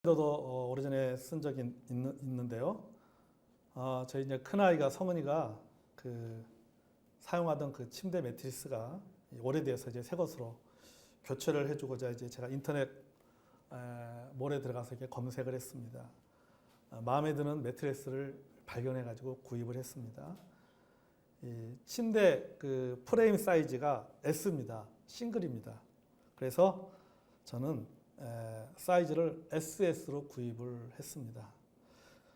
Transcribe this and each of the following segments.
저도 오래전에 쓴 적이 있는데요. 저희 이제 큰아이가 성은이가 사용하던 그 침대 매트리스가 오래돼서 이제 새 것으로 교체를 해주고자 이제 제가 인터넷 몰에 들어가서 이렇게 검색을 했습니다. 마음에 드는 매트리스를 발견해가지고 구입을 했습니다. 이 침대 그 프레임 사이즈가 S입니다. 싱글입니다. 그래서 저는 사이즈를 SS로 구입을 했습니다.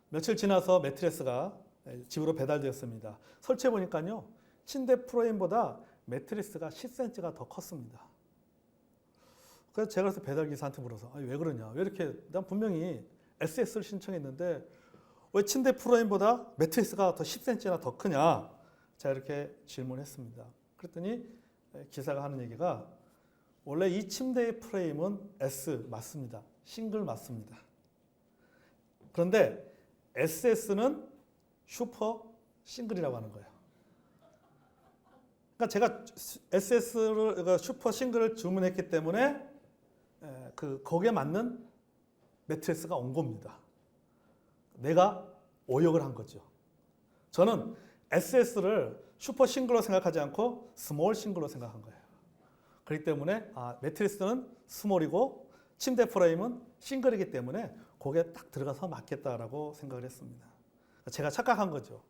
며칠 지나서 매트리스가 집으로 배달되었습니다. 설치해 보니까요, 침대 프레임보다 매트리스가 10cm가 더 컸습니다. 그래서 제가 배달 기사한테 물어서 왜 그러냐, 왜 이렇게, 난 분명히 SS를 신청했는데 왜 침대 프레임보다 매트리스가 더 10cm나 더 크냐, 제가 이렇게 질문했습니다. 그랬더니 기사가 하는 얘기가, 원래 이 침대의 프레임은 S 맞습니다. 싱글 맞습니다. 그런데 SS는 슈퍼 싱글이라고 하는 거예요. 그러니까 제가 SS를 슈퍼 싱글을 주문했기 때문에 거기에 맞는 매트리스가 온 겁니다. 내가 오역을 한 거죠. 저는 SS를 슈퍼 싱글로 생각하지 않고 스몰 싱글로 생각한 거예요. 그렇기 때문에 매트리스는 스몰이고 침대 프레임은 싱글이기 때문에 거기에 딱 들어가서 맞겠다라고 생각을 했습니다. 제가 착각한 거죠.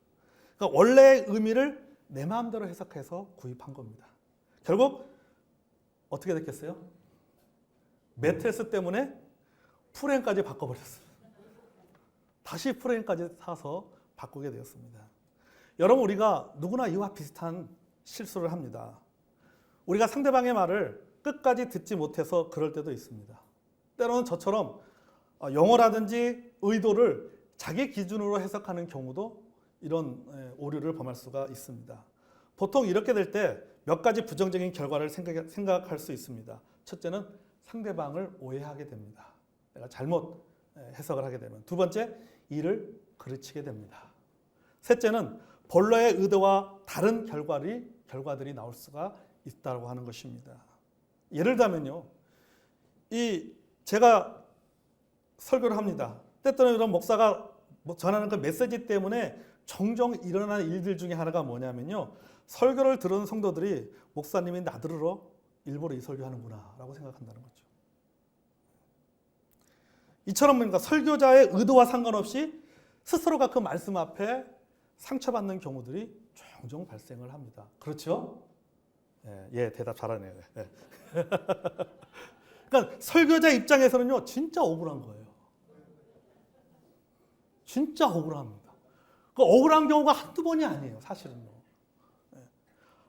그러니까 원래의 의미를 내 마음대로 해석해서 구입한 겁니다. 결국 어떻게 됐겠어요? 매트리스 때문에 프레임까지 바꿔버렸어요. 다시 프레임까지 사서 바꾸게 되었습니다. 여러분, 우리가 누구나 이와 비슷한 실수를 합니다. 우리가 상대방의 말을 끝까지 듣지 못해서 그럴 때도 있습니다. 때로는 저처럼 영어라든지 의도를 자기 기준으로 해석하는 경우도 이런 오류를 범할 수가 있습니다. 보통 이렇게 될 때 몇 가지 부정적인 결과를 생각할 수 있습니다. 첫째는 상대방을 오해하게 됩니다. 내가 잘못 해석을 하게 되면. 두 번째, 이를 그르치게 됩니다. 셋째는 본래의 의도와 다른 결과들이 나올 수가 있다고 하는 것입니다. 예를 들면요, 제가 설교를 합니다. 때때로 이런 목사가 전하는 그 메시지 때문에 종종 일어나는 일들 중에 하나가 뭐냐면요, 설교를 들은 성도들이 목사님이 나들으러 일부러 이 설교하는구나 라고 생각한다는 거죠. 이처럼 그러니까 설교자의 의도와 상관없이 스스로가 그 말씀 앞에 상처받는 경우들이 종종 발생을 합니다. 그렇죠? 예, 대답 잘하네요. 예. 그러니까 설교자 입장에서는요, 진짜 억울한 거예요. 진짜 억울합니다. 그 억울한 경우가 한두 번이 아니에요, 사실은요.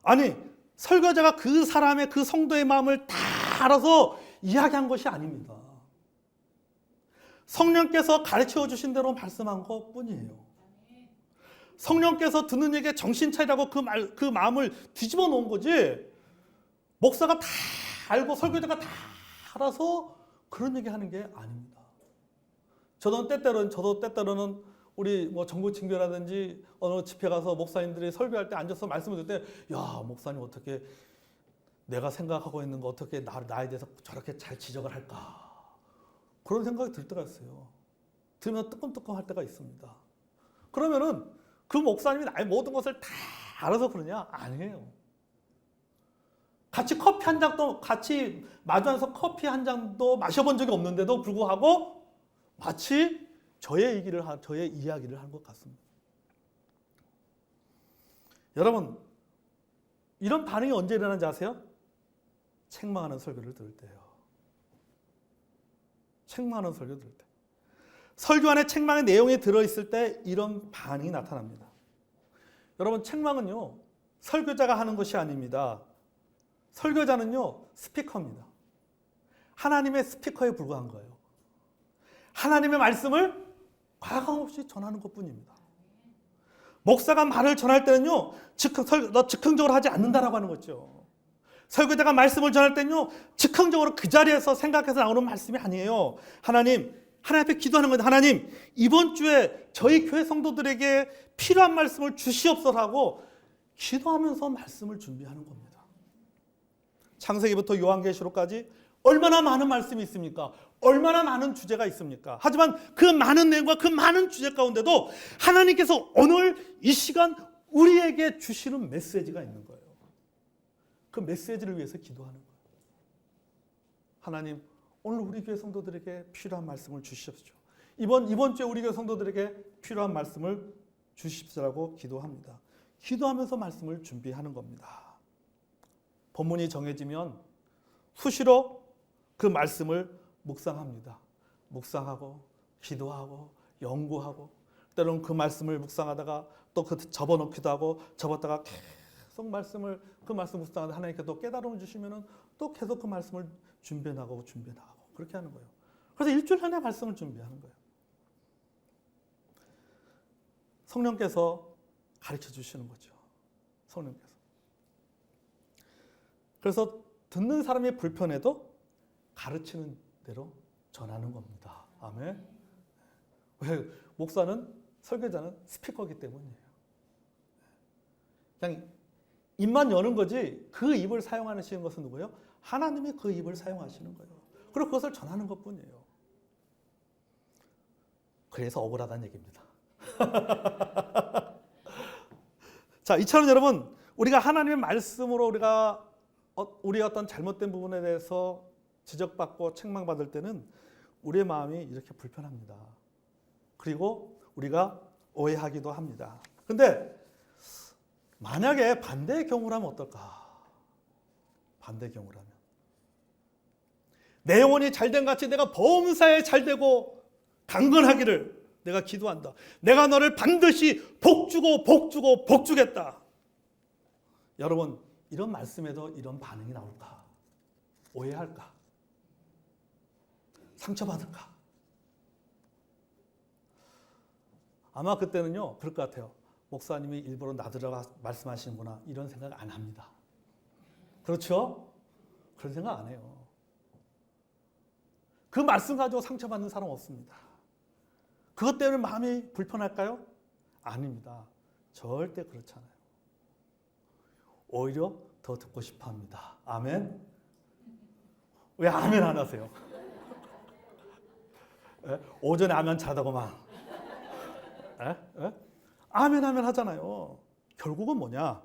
아니, 설교자가 그 사람의, 그 성도의 마음을 다 알아서 이야기한 것이 아닙니다. 성령께서 가르쳐 주신 대로 말씀한 것 뿐이에요. 성령께서 듣는 얘기에 정신 차리라고 그 마음을 뒤집어 놓은 거지, 목사가 다 알고 설교자가 다 알아서 그런 얘기 하는 게 아닙니다. 저도 때때로는 우리 정부 징교라든지 어느 집회 가서 목사님들이 설교할 때 앉아서 말씀을 듣을 때, 야, 목사님 어떻게 내가 생각하고 있는 거 어떻게 나에 대해서 저렇게 잘 지적을 할까, 그런 생각이 들 때가 있어요. 들으면 뜨끔뜨끔 할 때가 있습니다. 그러면은 그 목사님이 나의 모든 것을 다 알아서 그러냐? 아니에요. 같이 마주앉아서 커피 한 잔도 마셔본 적이 없는데도 불구하고 마치 저의 이야기를 한 것 같습니다. 여러분, 이런 반응이 언제 일어나는지 아세요? 책망하는 설교를 들을 때예요. 책망하는 설교 들을 때. 설교 안에 책망의 내용이 들어있을 때 이런 반응이 나타납니다. 여러분, 책망은요, 설교자가 하는 것이 아닙니다. 설교자는요, 스피커입니다. 하나님의 스피커에 불과한 거예요. 하나님의 말씀을 과감없이 전하는 것뿐입니다. 목사가 말을 전할 때는요, 즉흥적으로 하지 않는다라고 하는 거죠. 설교자가 말씀을 전할 때는요, 즉흥적으로 그 자리에서 생각해서 나오는 말씀이 아니에요. 하나님 앞에 기도하는 건데, 하나님, 이번 주에 저희 교회 성도들에게 필요한 말씀을 주시옵소서라고 기도하면서 말씀을 준비하는 겁니다. 창세기부터 요한계시록까지 얼마나 많은 말씀이 있습니까? 얼마나 많은 주제가 있습니까? 하지만 그 많은 내용과 그 많은 주제 가운데도 하나님께서 오늘 이 시간 우리에게 주시는 메시지가 있는 거예요. 그 메시지를 위해서 기도하는 거예요. 하나님, 오늘 우리 교회 성도들에게 필요한 말씀을 주십시오. 이번 주에 우리 교회 성도들에게 필요한 말씀을 주십시오라고 기도합니다. 기도하면서 말씀을 준비하는 겁니다. 본문이 정해지면 수시로 그 말씀을 묵상합니다. 묵상하고 기도하고 연구하고 때로는 그 말씀을 묵상하다가 또 그 접어놓기도 하고 접었다가 계속 그 말씀 묵상하다 하나님께 또 깨달음을 주시면은 또 계속 그 말씀을 준비해 나가고 그렇게 하는 거예요. 그래서 일주일 내내 말씀을 준비하는 거예요. 성령께서 가르쳐 주시는 거죠. 성령께서. 그래서 듣는 사람이 불편해도 가르치는 대로 전하는 겁니다. 아멘. 왜? 목사는, 설교자는 스피커이기 때문이에요. 그냥 입만 여는 거지 그 입을 사용하시는 것은 누구예요? 하나님이 그 입을 사용하시는 거예요. 그리고 그것을 전하는 것뿐이에요. 그래서 억울하다는 얘기입니다. 자, 이처럼 여러분, 우리가 하나님의 말씀으로 우리의 어떤 잘못된 부분에 대해서 지적받고 책망받을 때는 우리의 마음이 이렇게 불편합니다. 그리고 우리가 오해하기도 합니다. 근데 만약에 반대의 경우라면 어떨까? 반대의 경우라면 내 영혼이 잘된 같이 내가 범사에 잘되고 강건하기를 내가 기도한다. 내가 너를 반드시 복주겠다. 여러분, 이런 말씀에도 이런 반응이 나올까? 오해할까? 상처받을까? 아마 그때는요, 그럴 것 같아요. 목사님이 일부러 나들어가 말씀하시는구나, 이런 생각 안 합니다. 그렇죠? 그런 생각 안 해요. 그 말씀 가지고 상처받는 사람 없습니다. 그것 때문에 마음이 불편할까요? 아닙니다. 절대 그렇지 않아요. 오히려 더 듣고 싶어 합니다. 아멘? 왜 아멘 안 하세요? 오전에 아멘 잘하다고만. 아멘 하잖아요. 결국은 뭐냐?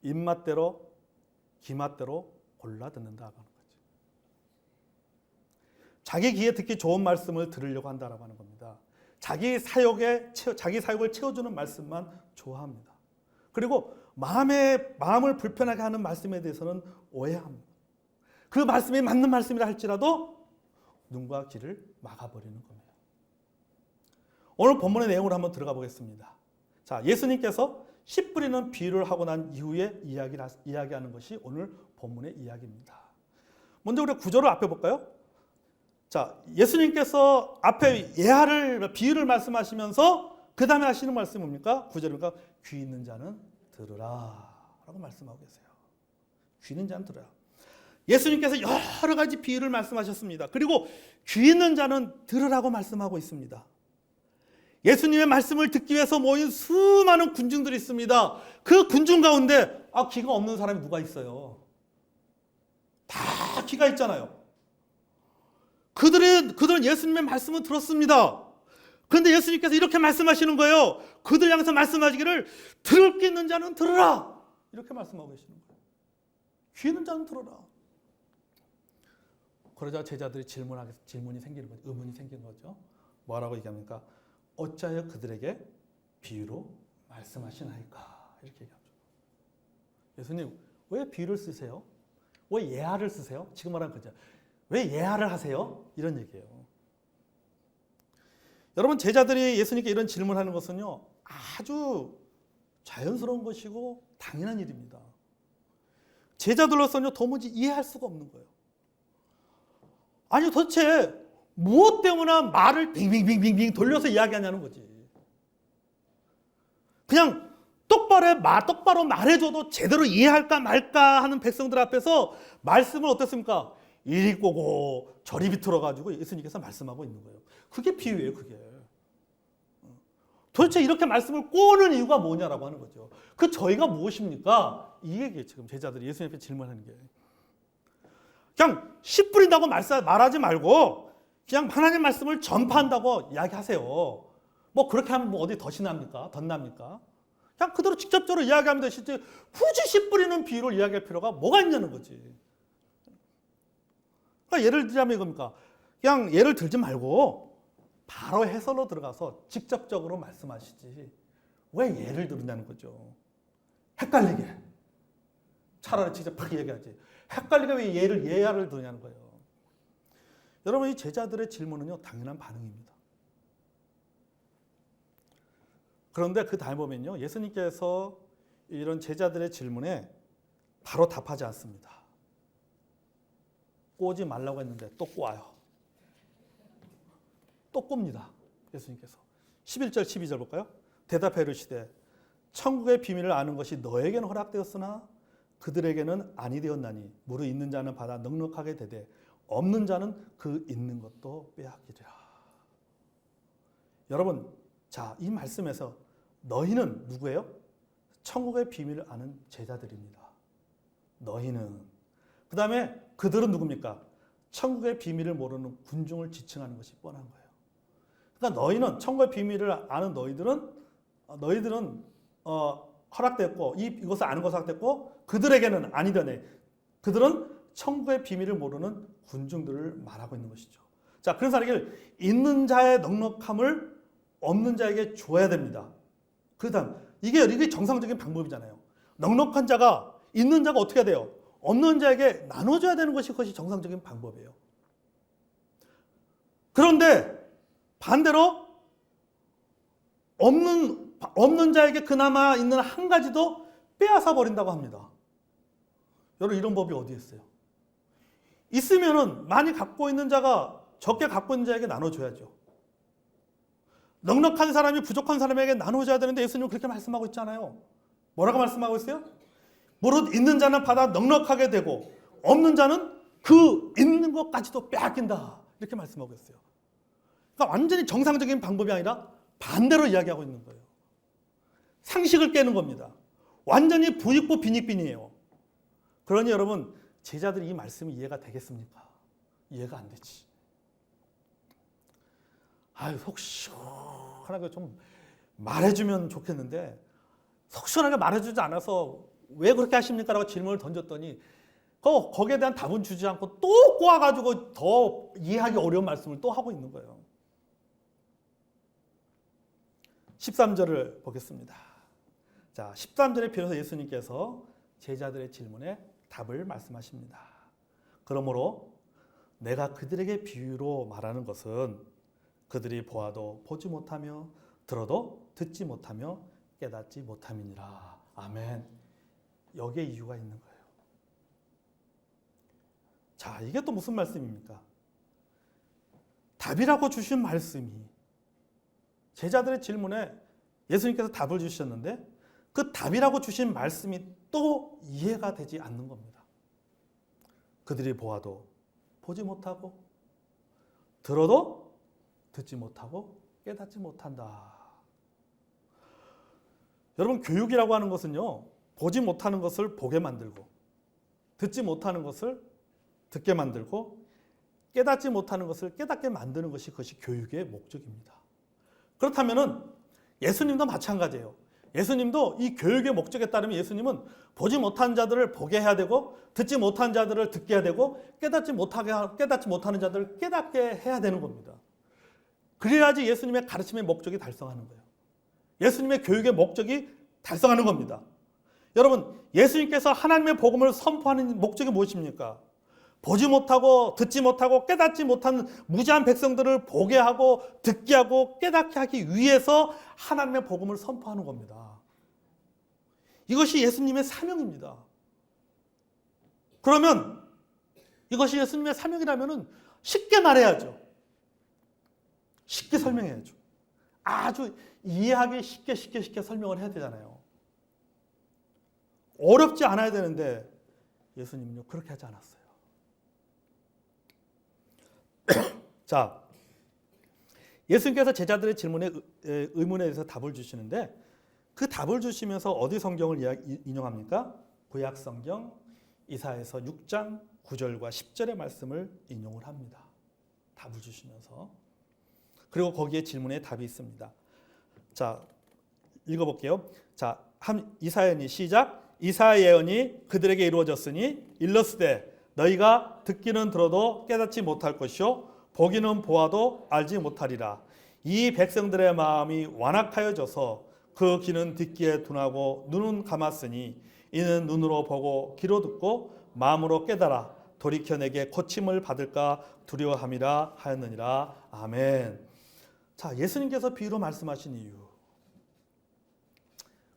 입맛대로 기맛대로 골라 듣는다고 하는 거죠. 자기 귀에 듣기 좋은 말씀을 들으려고 한다라고 하는 겁니다. 자기 사역을 채워주는 말씀만 좋아합니다. 그리고 마음을 불편하게 하는 말씀에 대해서는 오해합니다. 그 말씀이 맞는 말씀이라 할지라도 눈과 귀를 막아버리는 겁니다. 오늘 본문의 내용으로 한번 들어가 보겠습니다. 자, 예수님께서 씨 뿌리는 비유를 하고 난 이후에 이야기하는 것이 오늘 본문의 이야기입니다. 먼저 우리 구절을 앞에 볼까요? 자, 예수님께서 앞에 비유를 말씀하시면서 그 다음에 하시는 말씀이 뭡니까? 9절입니까? 귀 있는 자는 들으라 라고 말씀하고 계세요. 귀 있는 자는 들으라. 예수님께서 여러 가지 비유를 말씀하셨습니다. 그리고 귀 있는 자는 들으라고 말씀하고 있습니다. 예수님의 말씀을 듣기 위해서 모인 수많은 군중들이 있습니다. 그 군중 가운데 귀가 없는 사람이 누가 있어요? 다 귀가 있잖아요. 그들은 예수님의 말씀을 들었습니다. 그런데 예수님께서 이렇게 말씀하시는 거예요. 그들 향해서 말씀하시기를 들을 게 있는 자는 들으라. 이렇게 말씀하고 계시는 거예요. 귀 있는 자는 들어라. 그러자 제자들이 질문이 생기는 거죠. 의문이 생기는 거죠. 뭐라고 얘기합니까? 어찌하여 그들에게 비유로 말씀하시나이까? 이렇게 얘기하죠. 예수님, 왜 비유를 쓰세요? 왜 예화를 쓰세요? 지금 말하는 거죠. 왜 예화를 하세요? 이런 얘기예요. 여러분, 제자들이 예수님께 이런 질문하는 것은요, 아주 자연스러운 것이고 당연한 일입니다. 제자들로서는 도무지 이해할 수가 없는 거예요. 아니, 도대체 무엇 때문에 말을 빙빙빙빙 돌려서 이야기하냐는 거지. 그냥 똑바로 말해줘도 제대로 이해할까 말까 하는 백성들 앞에서 말씀을 어땠습니까? 이리 꼬고 저리 비틀어가지고 예수님께서 말씀하고 있는 거예요. 그게 비유예요, 그게. 도대체 이렇게 말씀을 꼬는 이유가 뭐냐라고 하는 거죠. 그 저희가 무엇입니까? 이 얘기예요, 지금 제자들이 예수님 앞에 질문하는 게. 그냥 씨 뿌린다고 말하지 말고 그냥 하나님 말씀을 전파한다고 이야기하세요. 뭐 그렇게 하면 뭐 어디 더 신납니까? 덧납니까? 그냥 그대로 직접적으로 이야기하면 되시지 굳이 씨 뿌리는 비유를 이야기할 필요가 뭐가 있냐는 거지. 그러니까 예를 들자면 이겁니까? 그냥 예를 들지 말고 바로 해설로 들어가서 직접적으로 말씀하시지. 왜 예를 들냐는 거죠. 헷갈리게. 차라리 직접 팍 얘기하지. 헷갈리게 왜 예를 드냐는 거예요. 여러분, 이 제자들의 질문은요, 당연한 반응입니다. 그런데 그 다음 보면요, 예수님께서 이런 제자들의 질문에 바로 답하지 않습니다. 꼬지 말라고 했는데 또 꼬아요. 또 꼽니다. 예수님께서. 11절, 12절 볼까요? 대답해 이르시되 천국의 비밀을 아는 것이 너에게는 허락되었으나 그들에게는 아니 되었나니 무릇 있는 자는 받아 넉넉하게 되되 없는 자는 그 있는 것도 빼앗기리라. 여러분, 자, 이 말씀에서 너희는 누구예요? 천국의 비밀을 아는 제자들입니다. 너희는. 그 다음에 그들은 누굽니까? 천국의 비밀을 모르는 군중을 지칭하는 것이 뻔한 거예요. 그러니까 너희는, 천국의 비밀을 아는 너희들은 허락됐고 이것을 아는 것을 허락됐고 그들에게는 아니더네. 그들은 천국의 비밀을 모르는 군중들을 말하고 있는 것이죠. 자, 그래서 하길 있는 자의 넉넉함을 없는 자에게 줘야 됩니다. 그 다음 이게 정상적인 방법이잖아요. 넉넉한 자가 있는 자가 어떻게 해야 돼요? 없는 자에게 나눠줘야 되는 것이 그것이 정상적인 방법이에요. 그런데 반대로 없는 자에게 그나마 있는 한 가지도 빼앗아 버린다고 합니다. 여러분, 이런 법이 어디 있어요? 있으면은 많이 갖고 있는 자가 적게 갖고 있는 자에게 나눠줘야죠. 넉넉한 사람이 부족한 사람에게 나눠줘야 되는데 예수님은 그렇게 말씀하고 있잖아요. 뭐라고 말씀하고 있어요? 무릇 있는 자는 받아 넉넉하게 되고 없는 자는 그 있는 것까지도 빼앗긴다. 이렇게 말씀하고 있어요. 그러니까 완전히 정상적인 방법이 아니라 반대로 이야기하고 있는 거예요. 상식을 깨는 겁니다. 완전히 부익부 빈익빈이에요. 그러니 여러분, 제자들이 이 말씀이 이해가 되겠습니까? 이해가 안 되지. 아유, 속 시원하게 좀 말해주면 좋겠는데 속 시원하게 말해주지 않아서 왜 그렇게 하십니까? 라고 질문을 던졌더니 거기에 대한 답은 주지 않고 또 꼬아가지고 더 이해하기 어려운 말씀을 또 하고 있는 거예요. 13절을 보겠습니다. 자, 13절에 비로소 예수님께서 제자들의 질문에 답을 말씀하십니다. 그러므로 내가 그들에게 비유로 말하는 것은 그들이 보아도 보지 못하며 들어도 듣지 못하며 깨닫지 못함이니라. 아멘. 여기에 이유가 있는 거예요. 자, 이게 또 무슨 말씀입니까? 답이라고 주신 말씀이 제자들의 질문에 예수님께서 답을 주셨는데 그 답이라고 주신 말씀이 또 이해가 되지 않는 겁니다. 그들이 보아도 보지 못하고 들어도 듣지 못하고 깨닫지 못한다. 여러분, 교육이라고 하는 것은요, 보지 못하는 것을 보게 만들고 듣지 못하는 것을 듣게 만들고 깨닫지 못하는 것을 깨닫게 만드는 것이 그것이 교육의 목적입니다. 그렇다면은 예수님도 마찬가지예요. 예수님도 이 교육의 목적에 따르면 예수님은 보지 못한 자들을 보게 해야 되고 듣지 못한 자들을 듣게 해야 되고 깨닫지 못하는 자들을 깨닫게 해야 되는 겁니다. 그래야지 예수님의 가르침의 목적이 달성하는 거예요. 예수님의 교육의 목적이 달성하는 겁니다. 여러분, 예수님께서 하나님의 복음을 선포하는 목적이 무엇입니까? 보지 못하고 듣지 못하고 깨닫지 못한 무지한 백성들을 보게 하고 듣게 하고 깨닫게 하기 위해서 하나님의 복음을 선포하는 겁니다. 이것이 예수님의 사명입니다. 그러면 이것이 예수님의 사명이라면 쉽게 말해야죠. 쉽게 설명해야죠. 아주 이해하기 쉽게 설명을 해야 되잖아요. 어렵지 않아야 되는데 예수님은요, 그렇게 하지 않았어요. 자, 예수님께서 제자들의 질문에 의문에 대해서 답을 주시는데 그 답을 주시면서 어디 성경을 인용합니까? 구약 성경 이사야서 6장 9절과 10절의 말씀을 인용을 합니다. 답을 주시면서. 그리고 거기에 질문에 답이 있습니다. 자, 읽어볼게요. 자, 이사야니 시작. 이사야 예언이 그들에게 이루어졌으니 일러스되 너희가 듣기는 들어도 깨닫지 못할 것이요 보기는 보아도 알지 못하리라. 이 백성들의 마음이 완악하여져서 그 귀는 듣기에 둔하고 눈은 감았으니 이는 눈으로 보고 귀로 듣고 마음으로 깨달아 돌이켜 내게 고침을 받을까 두려워함이라 하였느니라. 아멘. 자, 예수님께서 비유로 말씀하신 이유.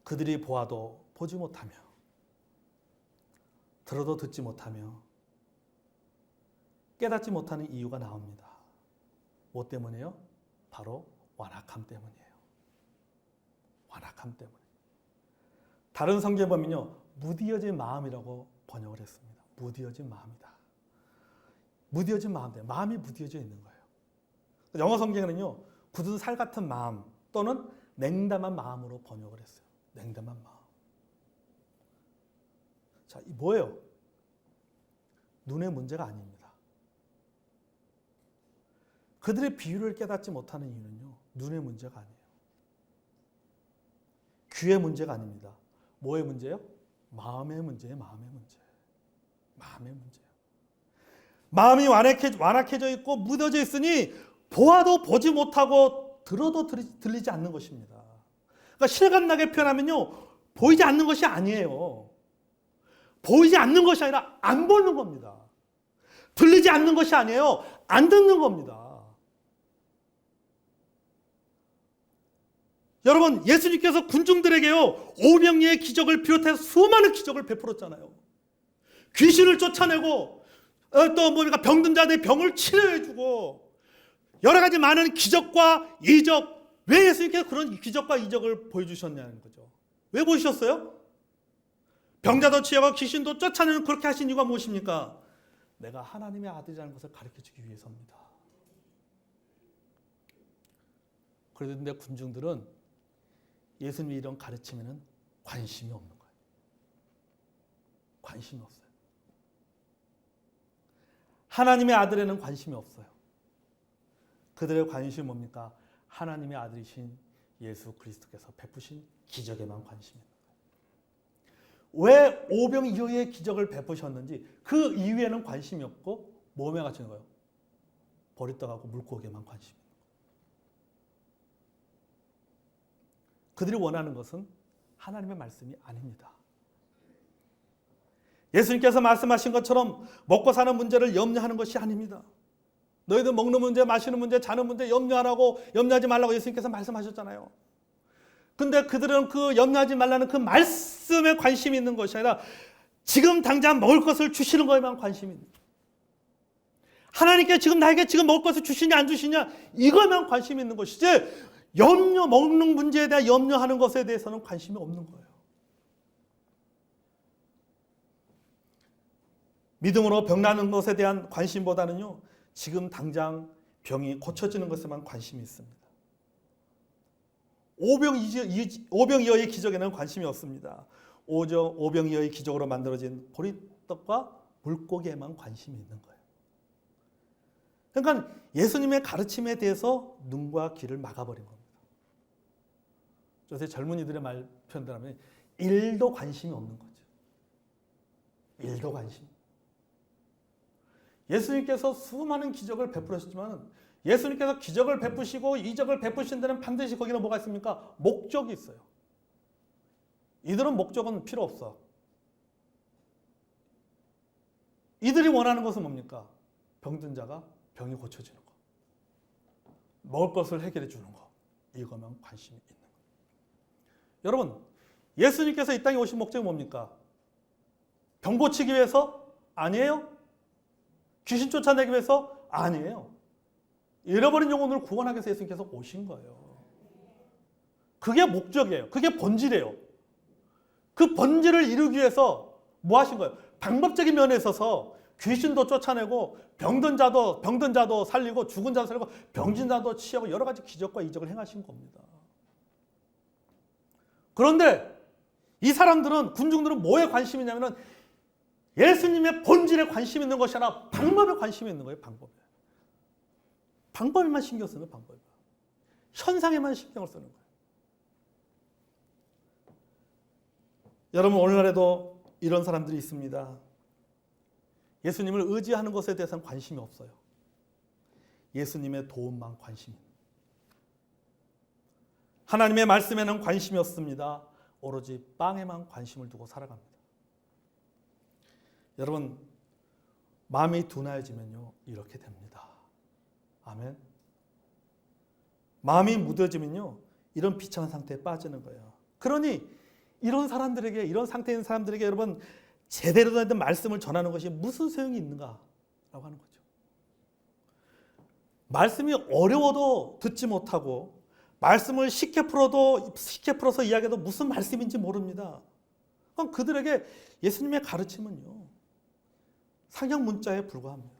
그들이 보아도 보지 못하며 들어도 듣지 못하며 깨닫지 못하는 이유가 나옵니다. 뭐 때문에요? 바로 완악함 때문이에요. 완악함 때문에. 다른 성경에 보면요, 무디어진 마음이라고 번역을 했습니다. 무디어진 마음이다. 무디어진 마음 때문에 마음이 무디어져 있는 거예요. 영어 성경에는요, 굳은 살 같은 마음 또는 냉담한 마음으로 번역을 했어요. 냉담한 마음. 자, 이 뭐예요? 눈의 문제가 아닙니다. 그들의 비유를 깨닫지 못하는 이유는요, 눈의 문제가 아니에요. 귀의 문제가 아닙니다. 뭐의 문제예요? 마음의 문제예요. 마음의 문제. 마음의 문제예요. 마음이 완악해져 있고 무뎌져 있으니 보아도 보지 못하고 들어도 들리지 않는 것입니다. 그러니까 실감나게 표현하면요, 보이지 않는 것이 아니에요. 보이지 않는 것이 아니라 안 보는 겁니다. 들리지 않는 것이 아니에요. 안 듣는 겁니다. 여러분, 예수님께서 군중들에게요, 오병이의 기적을 비롯해서 수많은 기적을 베풀었잖아요. 귀신을 쫓아내고 또 뭡니까, 병든 자들의 병을 치료해주고 여러 가지 많은 기적과 이적. 왜 예수님께서 그런 기적과 이적을 보여주셨냐는 거죠. 왜 보여주셨어요? 병자도 치유하고 귀신도 쫓아내는 그렇게 하신 이유가 무엇입니까? 내가 하나님의 아들이라는 것을 가르쳐주기 위해서입니다. 그런데 군중들은 예수님의 이런 가르침에는 관심이 없는 거예요. 관심이 없어요. 하나님의 아들에는 관심이 없어요. 그들의 관심이 뭡니까? 하나님의 아들이신 예수 그리스도께서 베푸신 기적에만 관심이 있는 거예요. 왜 오병이어의 기적을 베푸셨는지 그 이후에는 관심이 없고 뭐에 갇히는 거예요? 버리떡하고 물고기에만 관심이 있는 거예요. 그들이 원하는 것은 하나님의 말씀이 아닙니다. 예수님께서 말씀하신 것처럼 먹고 사는 문제를 염려하는 것이 아닙니다. 너희들 먹는 문제, 마시는 문제, 자는 문제 염려하지 말라고 예수님께서 말씀하셨잖아요. 근데 그들은 그 염려하지 말라는 그 말씀에 관심이 있는 것이 아니라 지금 당장 먹을 것을 주시는 것에만 관심이 있는 거예요. 하나님께 지금 나에게 지금 먹을 것을 주시냐 안 주시냐 이거에만 관심이 있는 것이지 먹는 문제에 대한 염려하는 것에 대해서는 관심이 없는 거예요. 믿음으로 병나는 것에 대한 관심보다는요, 지금 당장 병이 고쳐지는 것에만 관심이 있습니다. 오병이어의 기적에는 관심이 없습니다. 오병이어의 기적으로 만들어진 보리떡과 물고기에만 관심이 있는 거예요. 그러니까 예수님의 가르침에 대해서 눈과 귀를 막아버린 겁니다. 요새 젊은이들의 말 표현대로 하면 1도 관심이 없는 거죠. 1도 관심. 예수님께서 수많은 기적을 베풀으셨지만 예수님께서 기적을 베푸시고 이적을 베푸신 데는 반드시 거기는 뭐가 있습니까? 목적이 있어요. 이들은 목적은 필요 없어. 이들이 원하는 것은 뭡니까? 병든 자가 병이 고쳐지는 거. 먹을 것을 해결해 주는 거. 이거만 관심이 있는 거. 여러분, 예수님께서 이 땅에 오신 목적이 뭡니까? 병 고치기 위해서? 아니에요. 귀신 쫓아내기 위해서? 아니에요. 잃어버린 영혼을 구원하기 위해서 예수님께서 오신 거예요. 그게 목적이에요. 그게 본질이에요. 그 본질을 이루기 위해서 뭐 하신 거예요? 방법적인 면에 있어서 귀신도 쫓아내고 병든 자도 살리고 죽은 자도 살리고 병진 자도 치유하고 여러 가지 기적과 이적을 행하신 겁니다. 그런데 이 사람들은, 군중들은 뭐에 관심이 있냐면 예수님의 본질에 관심 있는 것이 아니라 방법에 관심이 있는 거예요. 방법에. 방법에만 신경 쓰는 방법에. 현상에만 신경을 쓰는 거예요. 여러분 오늘날에도 이런 사람들이 있습니다. 예수님을 의지하는 것에 대해서는 관심이 없어요. 예수님의 도움만 관심이. 하나님의 말씀에는 관심이 없습니다. 오로지 빵에만 관심을 두고 살아갑니다. 여러분 마음이 둔해지면요 이렇게 됩니다. 아멘. 마음이 무뎌지면요 이런 비참한 상태에 빠지는 거예요. 그러니 이런 사람들에게, 이런 상태에 있는 사람들에게 여러분 제대로 된 말씀을 전하는 것이 무슨 소용이 있는가라고 하는 거죠. 말씀이 어려워도 듣지 못하고 말씀을 쉽게 풀어서 이야기해도 무슨 말씀인지 모릅니다. 그럼 그들에게 예수님의 가르침은요 상형 문자에 불과합니다.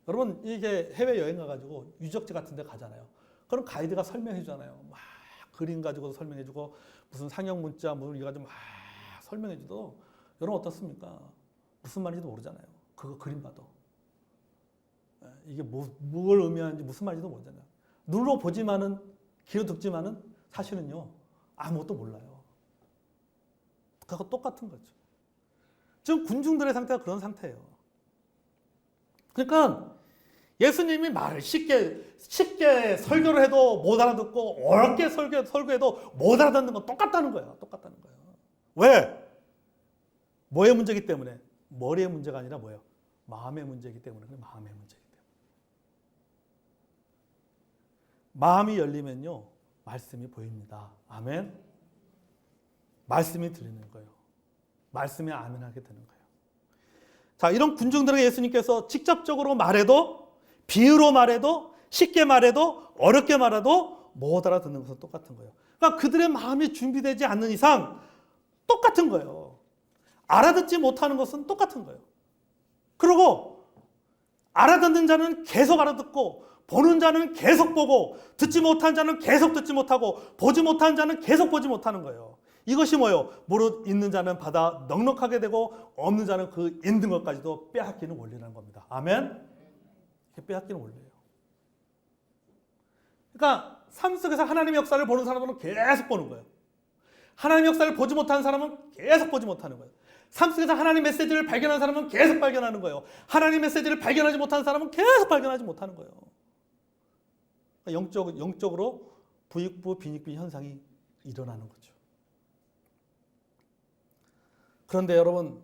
여러분 이게 해외 여행 가가지고 유적지 같은 데 가잖아요. 그럼 가이드가 설명해 주잖아요. 막 그림 가지고도 설명해 주고 무슨 상형 문자 뭐 이거 가지고 막 설명해 줘도 여러분 어떻습니까? 무슨 말인지도 모르잖아요. 그거 그림 봐도. 이게 뭘 의미하는지 무슨 말인지도 모르잖아요. 눈으로 보지만은 귀로 듣지만은 사실은요 아무것도 몰라요. 그거 똑같은 거죠. 지금 군중들의 상태가 그런 상태예요. 그러니까 예수님이 말을 쉽게 설교를 해도 못 알아듣고 어렵게 설교해도 못 알아듣는 건 똑같다는 거예요. 똑같다는 거예요. 왜? 뭐의 문제이기 때문에? 머리의 문제가 아니라 뭐예요? 마음의 문제이기 때문에. 마음의 문제이기 때문에. 마음이 열리면요 말씀이 보입니다. 아멘. 말씀이 들리는 거예요. 말씀에 아멘하게 되는 거예요. 자, 이런 군중들에게 예수님께서 직접적으로 말해도 비유로 말해도 쉽게 말해도 어렵게 말해도 못 알아듣는 것은 똑같은 거예요. 그러니까 그들의 마음이 준비되지 않는 이상 똑같은 거예요. 알아듣지 못하는 것은 똑같은 거예요. 그리고 알아듣는 자는 계속 알아듣고 보는 자는 계속 보고 듣지 못한 자는 계속 듣지 못하고 보지 못한 자는 계속 보지 못하는 거예요. 이것이 뭐예요? 무릇 있는 자는 받아 넉넉하게 되고 없는 자는 그 있는 것까지도 빼앗기는 원리라는 겁니다. 아멘? 빼앗기는 원리예요. 그러니까 삶 속에서 하나님의 역사를 보는 사람은 계속 보는 거예요. 하나님의 역사를 보지 못하는 사람은 계속 보지 못하는 거예요. 삶 속에서 하나님 메시지를 발견하는 사람은 계속 발견하는 거예요. 하나님 메시지를 발견하지 못하는 사람은 계속 발견하지 못하는 거예요. 영적으로 부익부 빈익부 현상이 일어나는 거죠. 그런데 여러분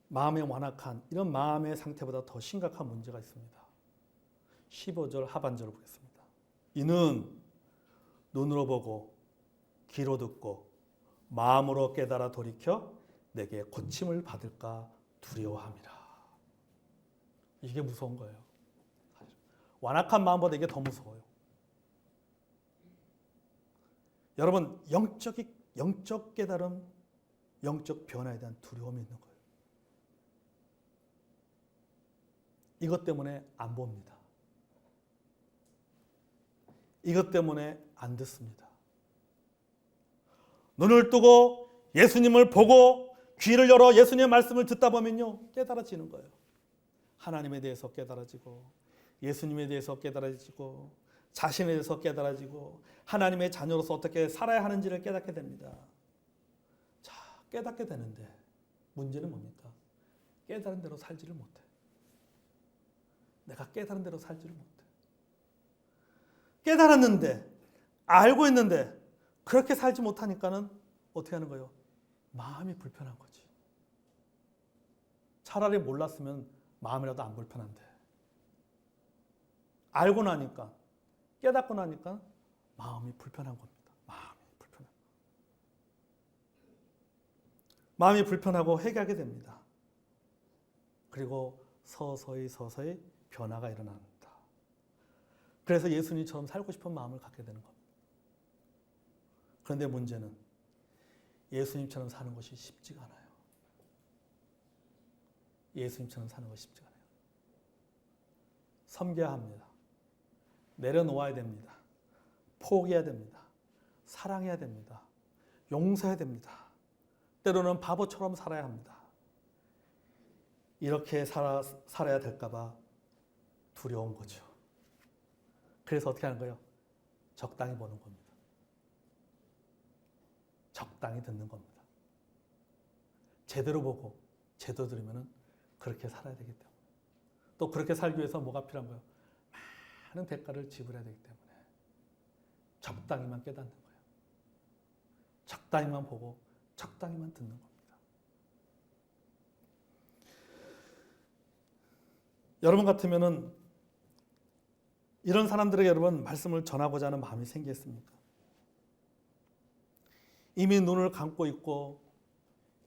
마음의 완악한 이런 마음의 상태보다 더 심각한 문제가 있습니다. 15절 하반절을 보겠습니다. 이는 눈으로 보고 귀로 듣고 마음으로 깨달아 돌이켜 내게 고침을 받을까 두려워함이라. 이게 무서운 거예요. 완악한 마음보다 이게 더 무서워요. 여러분 영적 깨달음, 영적 변화에 대한 두려움이 있는 거예요. 이것 때문에 안 봅니다. 이것 때문에 안 듣습니다. 눈을 뜨고 예수님을 보고 귀를 열어 예수님의 말씀을 듣다 보면요 깨달아지는 거예요. 하나님에 대해서 깨달아지고 예수님에 대해서 깨달아지고 자신에 대해서 깨달아지고 하나님의 자녀로서 어떻게 살아야 하는지를 깨닫게 됩니다. 자, 깨닫게 되는데 문제는 뭡니까? 깨달은 대로 살지를 못해. 내가 깨달은 대로 살지를 못해. 깨달았는데 알고 있는데 그렇게 살지 못하니까는 어떻게 하는 거예요? 마음이 불편한 거지. 차라리 몰랐으면 마음이라도 안 불편한데 알고 나니까 깨닫고 나니까 마음이 불편한 겁니다. 마음이 불편하고 회개하게 됩니다. 그리고 서서히 변화가 일어납니다. 그래서 예수님처럼 살고 싶은 마음을 갖게 되는 겁니다. 그런데 문제는 예수님처럼 사는 것이 쉽지가 않아요. 예수님처럼 사는 것이 쉽지가 않아요. 섬겨야 합니다. 내려놓아야 됩니다. 포기해야 됩니다. 사랑해야 됩니다. 용서해야 됩니다. 때로는 바보처럼 살아야 합니다. 이렇게 살아야 될까봐 두려운 거죠. 그래서 어떻게 하는 거예요? 적당히 보는 겁니다. 적당히 듣는 겁니다. 제대로 보고 제대로 들으면 그렇게 살아야 되기 때문에. 또 그렇게 살기 위해서 뭐가 필요한 거예요? 많은 대가를 지불해야 되기 때문에 적당히만 깨닫는 거예요. 적당히만 보고 적당히만 듣는 겁니다. 여러분 같으면은 이런 사람들에게 여러분 말씀을 전하고자 하는 마음이 생기겠습니까? 이미 눈을 감고 있고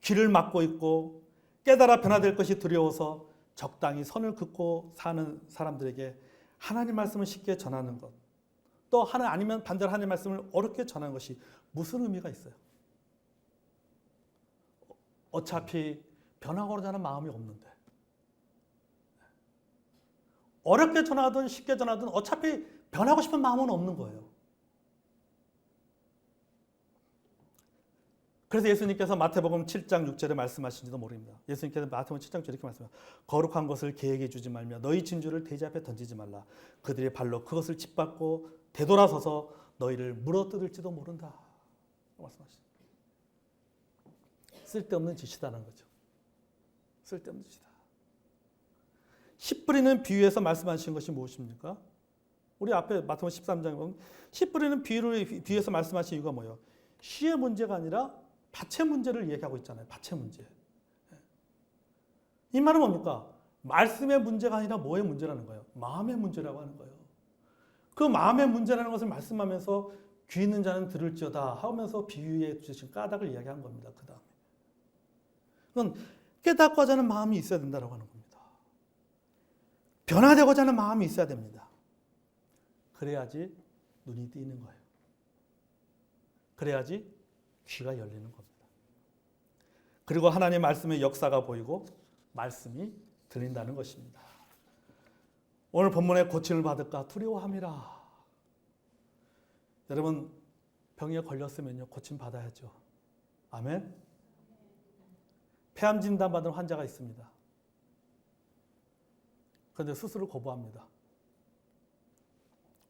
귀를 막고 있고 깨달아 변화될 것이 두려워서 적당히 선을 긋고 사는 사람들에게 하나님 말씀을 쉽게 전하는 것, 또 아니면 반대로 하나님 말씀을 어렵게 전하는 것이 무슨 의미가 있어요? 어차피 변화하고자 하는 마음이 없는데, 어렵게 전하든 쉽게 전하든 어차피 변하고 싶은 마음은 없는 거예요. 그래서 예수님께서 마태복음 7장 6절에 말씀하신지도 모릅니다. 예수님께서 마태복음 7장 6절에 이렇게 말씀합니다. 거룩한 것을 계획해 주지 말며 너희 진주를 돼지 앞에 던지지 말라. 그들의 발로 그것을 짓밟고 되돌아서서 너희를 물어뜯을지도 모른다. 말씀하십니다. 쓸데없는 짓이다는 거죠. 쓸데없는 짓이다. 씨 뿌리는 비유에서 말씀하신 것이 무엇입니까? 우리 앞에 마태복음 13장에 보면 씨 뿌리는 비유에서 말씀하신 이유가 뭐예요? 씨의 문제가 아니라 밭의 문제를 얘기하고 있잖아요. 밭의 문제. 이 말은 뭡니까? 말씀의 문제가 아니라 뭐의 문제라는 거예요? 마음의 문제라고 하는 거예요. 그 마음의 문제라는 것을 말씀하면서 귀 있는 자는 들을지어다 하면서 비유에 주신 까닭을 이야기한 겁니다. 그 다음에. 그건 깨닫고자 하는 마음이 있어야 된다고 하는 겁니다. 변화되고자 하는 마음이 있어야 됩니다. 그래야지 눈이 띄는 거예요. 그래야지 귀가 열리는 겁니다. 그리고 하나님의 말씀의 역사가 보이고 말씀이 들린다는 것입니다. 오늘 본문에 고침을 받을까 두려워함이라. 여러분 병에 걸렸으면요 고침 받아야죠. 아멘. 폐암 진단 받은 환자가 있습니다. 그런데 수술을 거부합니다.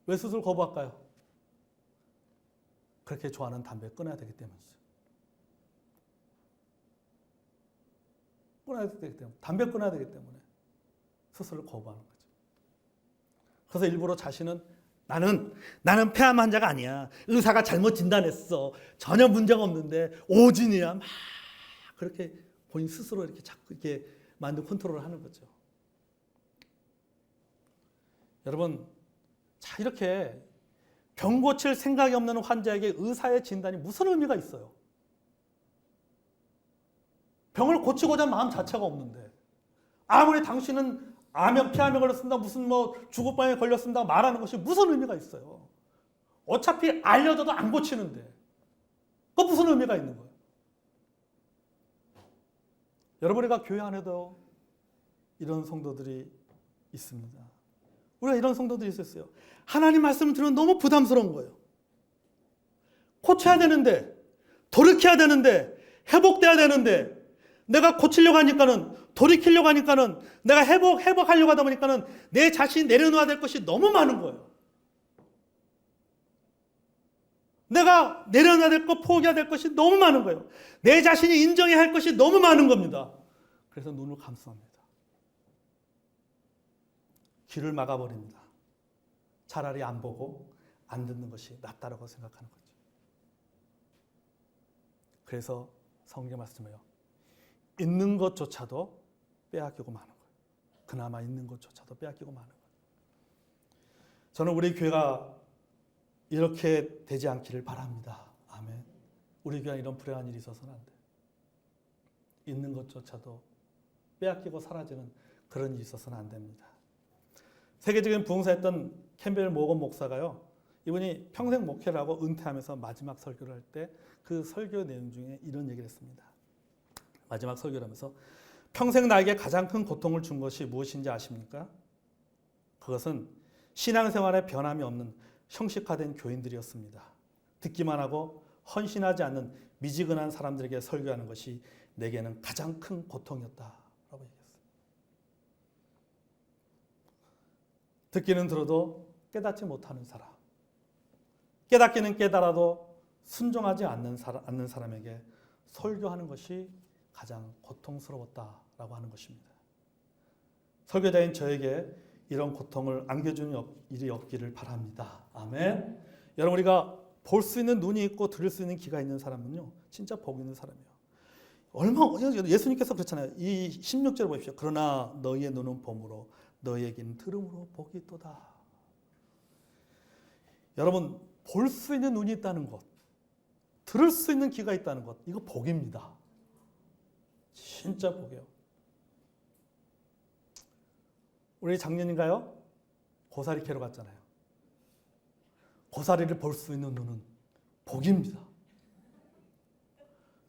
왜 수술 거부할까요? 그렇게 좋아하는 담배 끊어야 되기 때문이죠. 끊어야 되기 때문에, 담배 끊어야 되기 때문에 수술을 거부하는 거죠. 그래서 일부러 자신은 나는 폐암 환자가 아니야. 의사가 잘못 진단했어. 전혀 문제가 없는데 오진이야. 막 그렇게 본인 스스로 이렇게 자꾸 이렇게 마인드 컨트롤을 하는 거죠. 여러분, 자 이렇게 병 고칠 생각이 없는 환자에게 의사의 진단이 무슨 의미가 있어요? 병을 고치고자 하는 마음 자체가 없는데 아무리 당신은 폐암에 걸렸습니다. 무슨 죽을 뻔에 걸렸습니다. 말하는 것이 무슨 의미가 있어요? 어차피 알려줘도 안 고치는데 그 무슨 의미가 있는 거예요? 여러분이가 교회 안에도 이런 성도들이 있습니다. 우리가 이런 성도들이 있었어요. 하나님 말씀을 들으면 너무 부담스러운 거예요. 고쳐야 되는데, 돌이켜야 되는데, 회복돼야 되는데, 내가 고치려고 하니까는, 돌이키려고 하니까는, 내가 회복하려고 하다 보니까는 내 자신 내려놓아야 될 것이 너무 많은 거예요. 내가 내려놔야 될 것, 포기해야 될 것이 너무 많은 거예요. 내 자신이 인정해야 할 것이 너무 많은 겁니다. 그래서 눈을 감쌉니다. 귀를 막아버립니다. 차라리 안 보고 안 듣는 것이 낫다라고 생각하는 거죠. 그래서 성경 말씀해요. 있는 것조차도 빼앗기고 마는 거예요. 그나마 있는 것조차도 빼앗기고 마는 거예요. 저는 우리 교회가 이렇게 되지 않기를 바랍니다. 아멘. 우리 교회에 이런 불행한 일이 있어서는 안 돼요. 있는 것조차도 빼앗기고 사라지는 그런 일이 있어서는 안 됩니다. 세계적인 부흥사였던 캠벨 모건 목사가요. 이분이 평생 목회를 하고 은퇴하면서 마지막 설교를 할 때 그 설교 내용 중에 이런 얘기를 했습니다. 마지막 설교를 하면서 평생 나에게 가장 큰 고통을 준 것이 무엇인지 아십니까? 그것은 신앙생활에 변함이 없는 형식화된 교인들이었습니다. 듣기만 하고 헌신하지 않는 미지근한 사람들에게 설교하는 것이 내게는 가장 큰 고통이었다라고 얘기했어요. 듣기는 들어도 깨닫지 못하는 사람, 깨닫기는 깨달아도 순종하지 않는 사람에게 설교하는 것이 가장 고통스러웠다라고 하는 것입니다. 설교자인 저에게 이런 고통을 안겨주는 일이 없기를 바랍니다. 아멘. 여러분, 우리가 볼 수 있는 눈이 있고 들을 수 있는 귀가 있는 사람은요, 진짜 복 있는 사람이에요. 예수님께서 그렇잖아요. 이 16절 보십시오. 그러나 너희의 눈은 봄으로 너희의 귀는 들음으로 복이 있도다. 여러분, 볼 수 있는 눈이 있다는 것, 들을 수 있는 귀가 있다는 것, 이거 복입니다. 진짜 복이에요. 우리 작년인가요? 고사리 캐러 갔잖아요. 고사리를 볼 수 있는 눈은 복입니다.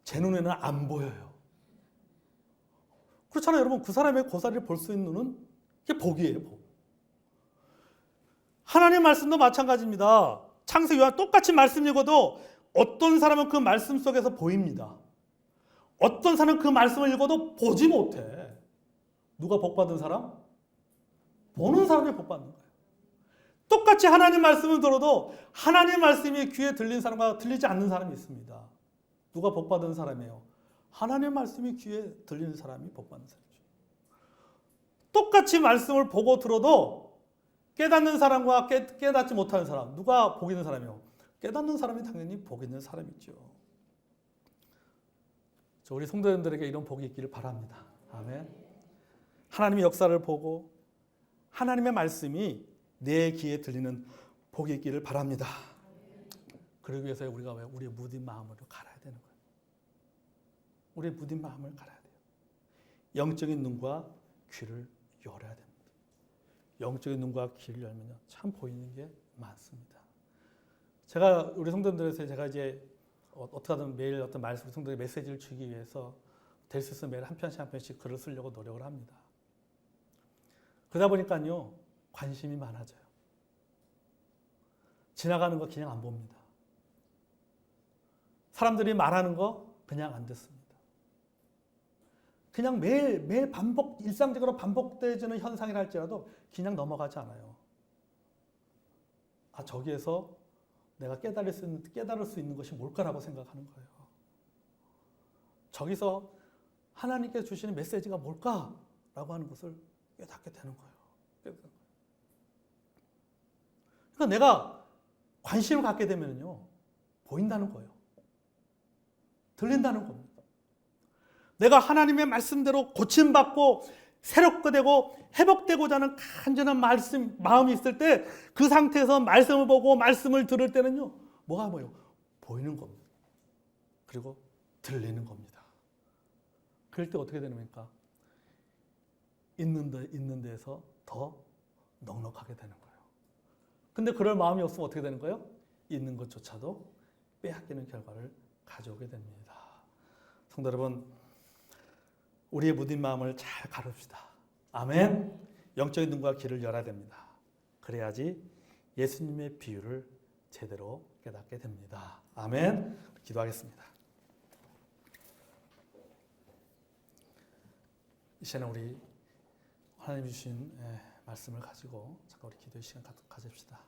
제 눈에는 안 보여요. 그렇잖아요, 여러분. 그 사람의 고사리를 볼 수 있는 눈은 이게 복이에요, 복. 하나님 말씀도 마찬가지입니다. 창세기 요한 똑같이 말씀 읽어도 어떤 사람은 그 말씀 속에서 보입니다. 어떤 사람은 그 말씀을 읽어도 보지 못해. 누가 복 받은 사람? 보는 사람이 복 받는 거예요. 똑같이 하나님 말씀을 들어도 하나님 말씀이 귀에 들린 사람과 들리지 않는 사람이 있습니다. 누가 복 받은 사람이에요? 하나님 말씀이 귀에 들리는 사람이 복 받는 사람이죠. 똑같이 말씀을 보고 들어도 깨닫는 사람과 깨닫지 못하는 사람, 누가 복 있는 사람이요? 깨닫는 사람이 당연히 복 있는 사람이죠. 우리 성도님들에게 이런 복이 있기를 바랍니다. 아멘. 하나님의 역사를 보고 하나님의 말씀이 내 귀에 들리는 복이 있기를 바랍니다. 그러기 위해서 우리가 우리의 무딘 마음으로 갈아야 되는 거예요. 우리의 무딘 마음을 갈아야 돼요. 영적인 눈과 귀를 열어야 됩니다. 영적인 눈과 귀를 열면요, 참 보이는 게 많습니다. 제가 우리 성도들에서 제가 이제 어떻게 하든 매일 어떤 말씀, 성도의 메시지를 주기 위해서 될 수 있으면 매일 한 편씩 글을 쓰려고 노력을 합니다. 그러다 보니까요, 관심이 많아져요. 지나가는 거 그냥 안 봅니다. 사람들이 말하는 거 그냥 안 듣습니다. 그냥 매일 일상적으로 반복되어지는 현상이라 할지라도 그냥 넘어가지 않아요. 저기에서 내가 깨달을 수 있는 것이 뭘까라고 생각하는 거예요. 저기서 하나님께서 주시는 메시지가 뭘까라고 하는 것을 깨닫게 되는 거예요. 그러니까 내가 관심을 갖게 되면요, 보인다는 거예요. 들린다는 겁니다. 내가 하나님의 말씀대로 고침받고 새롭게 되고 회복되고자 하는 간절한 마음이 있을 때, 그 상태에서 말씀을 보고 말씀을 들을 때는요, 뭐가 보이는 겁니다. 그리고 들리는 겁니다. 그럴 때 어떻게 되는 겁니까? 있는 데에서 더 넉넉하게 되는 거예요. 근데 그럴 마음이 없으면 어떻게 되는 거예요? 있는 것조차도 빼앗기는 결과를 가져오게 됩니다. 성도 여러분, 우리의 무딘 마음을 잘 가릅시다. 아멘. 영적인 눈과 귀를 열어야 됩니다. 그래야지 예수님의 비유를 제대로 깨닫게 됩니다. 아멘. 기도하겠습니다. 이 시간에 우리 하나님 주신 말씀을 가지고 잠깐 우리 기도의 시간 가집시다.